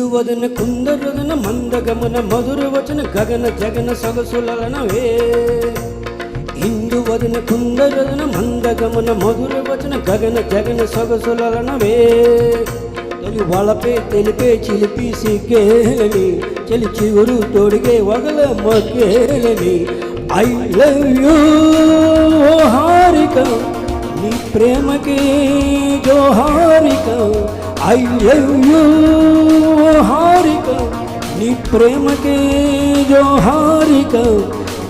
ఇందువదన కుందరుదన మందగమన మధుర వచన గగన జగన సొగసులనవే ఇందువదన కుందరుదన మందగమన మధుర వచన గగన జగన సొగసులనవే తొలి వలపే తెలిపే చిలిపి సిగ్గేలని చెలి చిగురు తోడిగే వగల మొగ్గేలని ఐ లవ్ యూ హారిక నీ ప్రేమకి జోహారిక ఐ లవ్ యూ హారిక నీ ప్రేమకి జోహారిక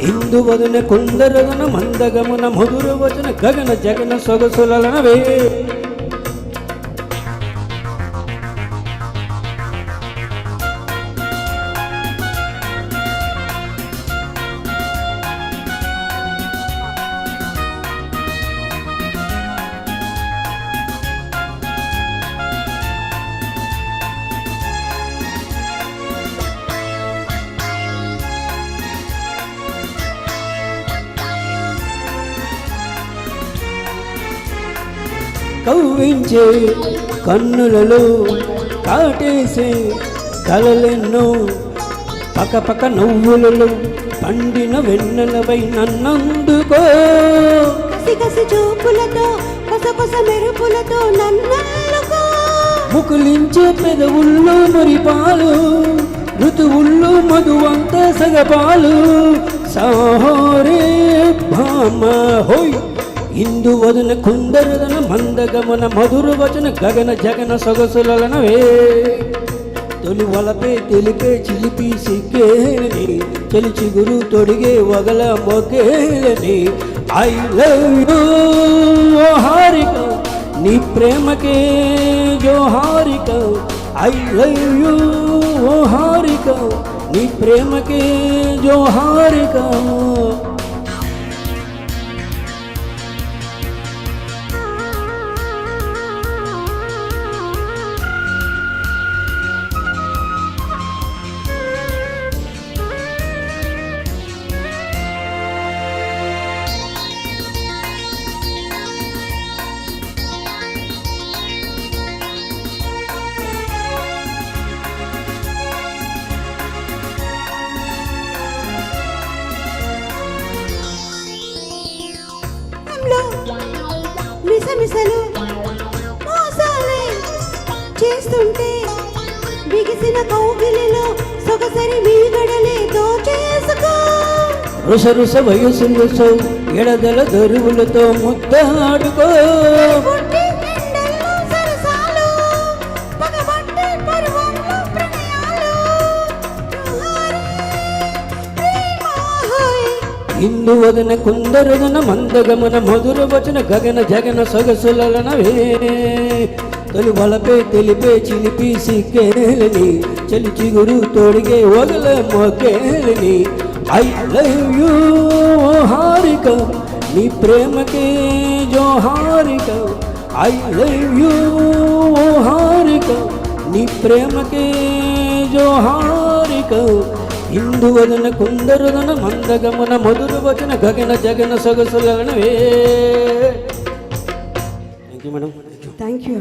ఇందువదన కుందరదన మందగమన మధుర వచన గగన జగన సొగసులనవే కవ్వించే కన్నులలో కాటేసే కలలెన్నో పకపక నవ్వులలో పండిన వెన్నెలవై నన్నందుకో కసి కసి చూపులతో కొసకొస మెరుపులతో నన్నల్లుకో ముకులించే పెదవుల్లో మురిపాలు ఋతువుల్లో మధువంత సగపాలు సాహోరే భామ హోయ్ ఇందువదన కుందరదన మందగమన మధుర వచన గగన జగన సొగసులనవే తొలి వలపే తెలిపే చిలిపి సిగ్గేలని చెలి చిగురు తొడిగే వగల మొగ్గేలని ఐ లవ్ యూ హారిక నీ ప్రేమకే జోహారిక ఐ లవ్ యూ హారిక నీ ప్రేమకే జోహారిక మిసమిసలు మోసాలే చేస్తుంటే బిగిసిన కౌగిలిలో సొగసరి మీగడలే దోచేసుకో రుస రుస వయసులతో ఎడదల దరువులతో ముద్దాడుకో ఇందువదన కుందరదన మందగమన మధుర వచన గగన జగన సొగసులనవే తొలి వలపే తెలిపే చిలిపి సిగ్గేలని చెలి చిగురు తోడిగే వగల మొగ్గేలని ఐ లవ్ యూ హారిక నీ ప్రేమకే జోహారిక ఐ లవ్ యూ హారిక నీ ప్రేమకే జోహారిక ఇందువదన కుందరుదన మందగమన మధుర వచన గగన జగన సొగసులనవే thank you madam thank you